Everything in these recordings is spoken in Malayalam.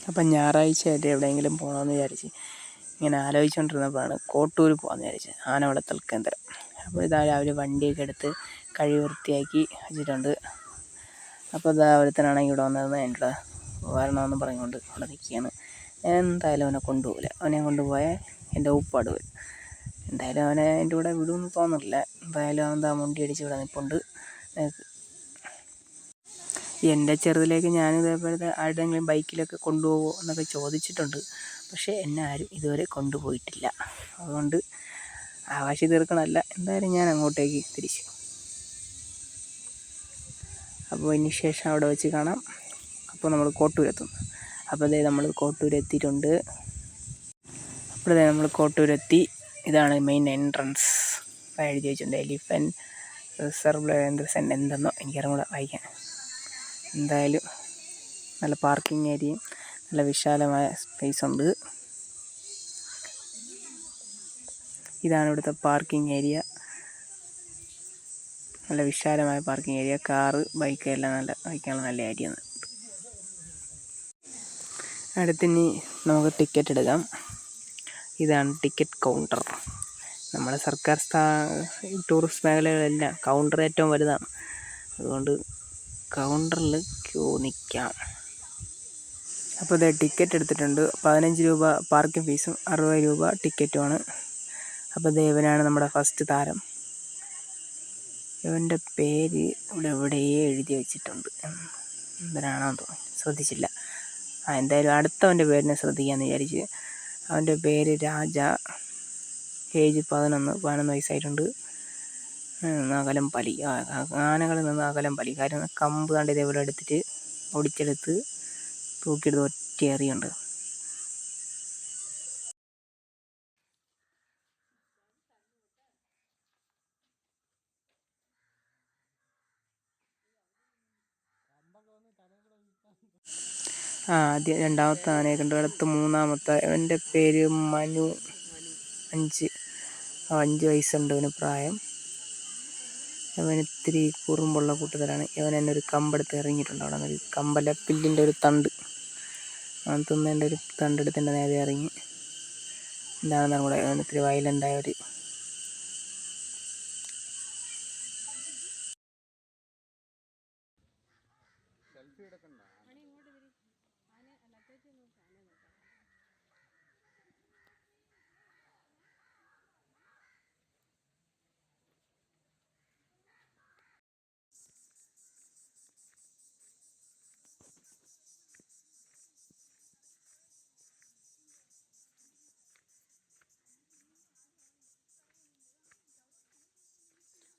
അപ്പം ഞായറാഴ്ചയായിട്ട് എവിടെയെങ്കിലും പോകണമെന്ന് വിചാരിച്ച് ഇങ്ങനെ ആലോചിച്ചുകൊണ്ടിരുന്നപ്പോഴാണ് കോട്ടൂർ പോകാമെന്ന് വിചാരിച്ചത്, ആന വളർത്തൽ കേന്ദ്രം. അപ്പോൾ ഇതാ രാവിലെ വണ്ടിയൊക്കെ എടുത്ത് കഴുകി വൃത്തിയാക്കി വെച്ചിട്ടുണ്ട്. അപ്പോൾ ഇതാ ഒരുത്തനാണെങ്കിൽ ഇവിടെ വന്നിരുന്ന് എൻ്റെ കൂടെ വരണമെന്ന് പറഞ്ഞുകൊണ്ട് അവിടെ നിൽക്കുകയാണ്. ഞാൻ എന്തായാലും അവനെ കൊണ്ടുപോകില്ല. അവനെ കൊണ്ടുപോയാൽ എൻ്റെ ഉപ്പാട് വരും. എന്തായാലും അവനെ എൻ്റെ കൂടെ വിടുമെന്ന് തോന്നുന്നില്ല. എന്തായാലും അവൻ എന്താ മുണ്ടി അടിച്ച് ഇവിടെ നിൽപ്പുണ്ട്. എൻ്റെ ചെറുതിലേക്ക് ഞാനിതേപോലത്തെ ആരുടെയെങ്കിലും ബൈക്കിലൊക്കെ കൊണ്ടുപോകുമോ എന്നൊക്കെ ചോദിച്ചിട്ടുണ്ട്. പക്ഷേ എന്നെ ആരും ഇതുവരെ കൊണ്ടുപോയിട്ടില്ല. അതുകൊണ്ട് ആവാശി തീർക്കണമല്ല, എന്തായാലും ഞാൻ അങ്ങോട്ടേക്ക് തിരിച്ചു. അപ്പോൾ ഇനി ശേഷം അവിടെ വെച്ച് കാണാം. അപ്പോൾ നമ്മൾ കോട്ടൂരെത്തുന്നു. അപ്പോൾ അതേ നമ്മൾ കോട്ടൂരെത്തിയിട്ടുണ്ട്. അപ്പോഴേ നമ്മൾ കോട്ടൂരെത്തി. ഇതാണ് മെയിൻ എൻട്രൻസ്. അപ്പോൾ എഴുതി വെച്ചിട്ടുണ്ട് എലിഫൻറ്റ് റിസർവ് എന്തെന്നോ എനിക്കറിഞ്ഞൂടെ വായിക്കാൻ. എന്തായാലും നല്ല പാർക്കിംഗ് ഏരിയയും നല്ല വിശാലമായ സ്പേസ് ഉണ്ട്. ഇതാണ് ഇവിടുത്തെ പാർക്കിംഗ് ഏരിയ. നല്ല വിശാലമായ പാർക്കിംഗ് ഏരിയ. കാറ്, ബൈക്ക് എല്ലാം നല്ല വയ്ക്കാനുള്ള നല്ല ഏരിയയാണ്. അടുത്തിനി നമുക്ക് ടിക്കറ്റ് എടുക്കാം. ഇതാണ് ടിക്കറ്റ് കൗണ്ടർ. നമ്മുടെ സർക്കാർ ടൂറിസ്റ്റ് മേഖലകളെല്ലാം കൗണ്ടർ ഏറ്റവും വലുതാണ്. അതുകൊണ്ട് കൗണ്ടറിൽ ക്യൂ നിൽക്കാം. അപ്പോൾ ഇത് ടിക്കറ്റ് എടുത്തിട്ടുണ്ട്. 15 രൂപ പാർക്കിംഗ് ഫീസും 60 രൂപ ടിക്കറ്റുമാണ്. അപ്പോൾ ദേവനാണ് നമ്മുടെ ഫസ്റ്റ് താരം. ഇവൻ്റെ പേര് ഇവിടെ എവിടെയേ എഴുതി വെച്ചിട്ടുണ്ട്. എന്തിനാണെന്ന് തോന്നി, ശ്രദ്ധിച്ചില്ല. എന്തായാലും അടുത്തവൻ്റെ പേരിനെ ശ്രദ്ധിക്കാമെന്ന് വിചാരിച്ച്. അവൻ്റെ പേര് രാജ. ഏജ് 11 വയസ്സായിട്ടുണ്ട്. അകലം പലി. ആനകളിൽ നിന്ന് അകലം പലി. കാര്യം കമ്പ് കണ്ട് ഇതേപോലെ എടുത്തിട്ട് ഒടിച്ചെടുത്ത് തൂക്കിയെടുത്ത് ഒറ്റ എറിയുണ്ട്. ആദ്യം രണ്ടാമത്തെ ആനയെ കണ്ടു. അടുത്ത് മൂന്നാമത്തെ. ഇവൻ്റെ പേര് മനു. 5 വയസ്സുണ്ട് ഇവന് പ്രായം. ഇവൻ ഇത്തിരി കുറുമ്പുള്ള കൂട്ടത്തിലാണ്. ഇവൻ എന്നെ ഒരു കമ്പെടുത്ത് ഇറങ്ങിയിട്ടുണ്ട്. അവിടെ നിന്നൊരു കമ്പലപ്പില്ലിൻ്റെ ഒരു തണ്ട്, തിന്നേൻ്റെ ഒരു തണ്ടെടുത്തിൻ്റെ നേരെ ഇറങ്ങി. എന്താണെന്ന് കൂടെ അവൻ ഇത്തിരി വയലൻ്റായ ഒരു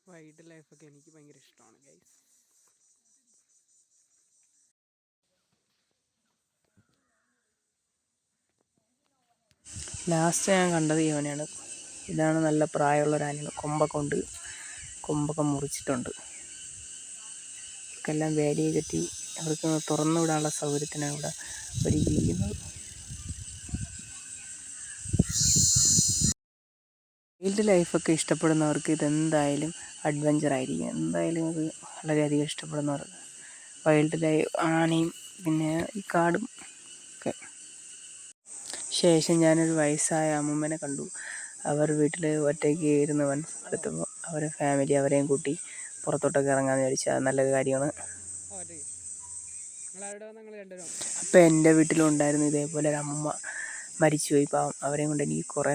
വൈൽഡ് ലൈഫൊക്കെ എനിക്ക് ഭയങ്കര ഇഷ്ടമാണ് ഗൈസ്. ലാസ്റ്റ് ഞാൻ കണ്ടത് ഇവനെയാണ്. ഇതാണ് നല്ല പ്രായമുള്ളൊരാനയാണ്. കൊമ്പൊക്കെ മുറിച്ചിട്ടുണ്ട്. ഇവർക്കെല്ലാം വേലി കെട്ടി അവർക്ക് തുറന്നു വിടാനുള്ള സൗകര്യത്തിനാണ് ഇവിടെ ഒരുക്കിയിരിക്കുന്നത്. വൈൽഡ് ലൈഫൊക്കെ ഇഷ്ടപ്പെടുന്നവർക്ക് ഇതെന്തായാലും അഡ്വഞ്ചറായിരിക്കും. എന്തായാലും അത് വളരെയധികം ഇഷ്ടപ്പെടുന്നവർക്ക് വൈൽഡ് ലൈഫ്, ആനയും പിന്നെ ഈ കാടും ഒക്കെ. ശേഷം ഞാനൊരു വയസ്സായ അമ്മൂമ്മനെ കണ്ടു. അവർ വീട്ടിൽ ഒറ്റയ്ക്ക് ഇരുന്ന് അടുത്തപ്പോൾ അവരെ ഫാമിലി അവരെയും കൂട്ടി പുറത്തോട്ടൊക്കെ ഇറങ്ങാമെന്ന് വിചാരിച്ചാൽ നല്ലൊരു കാര്യമാണ്. അപ്പോൾ എൻ്റെ വീട്ടിലും ഉണ്ടായിരുന്നു ഇതേപോലെ ഒരു അമ്മൂമ്മ. മരിച്ചുപോയി പാവം. അവരെയും കൊണ്ട് എനിക്ക് കുറേ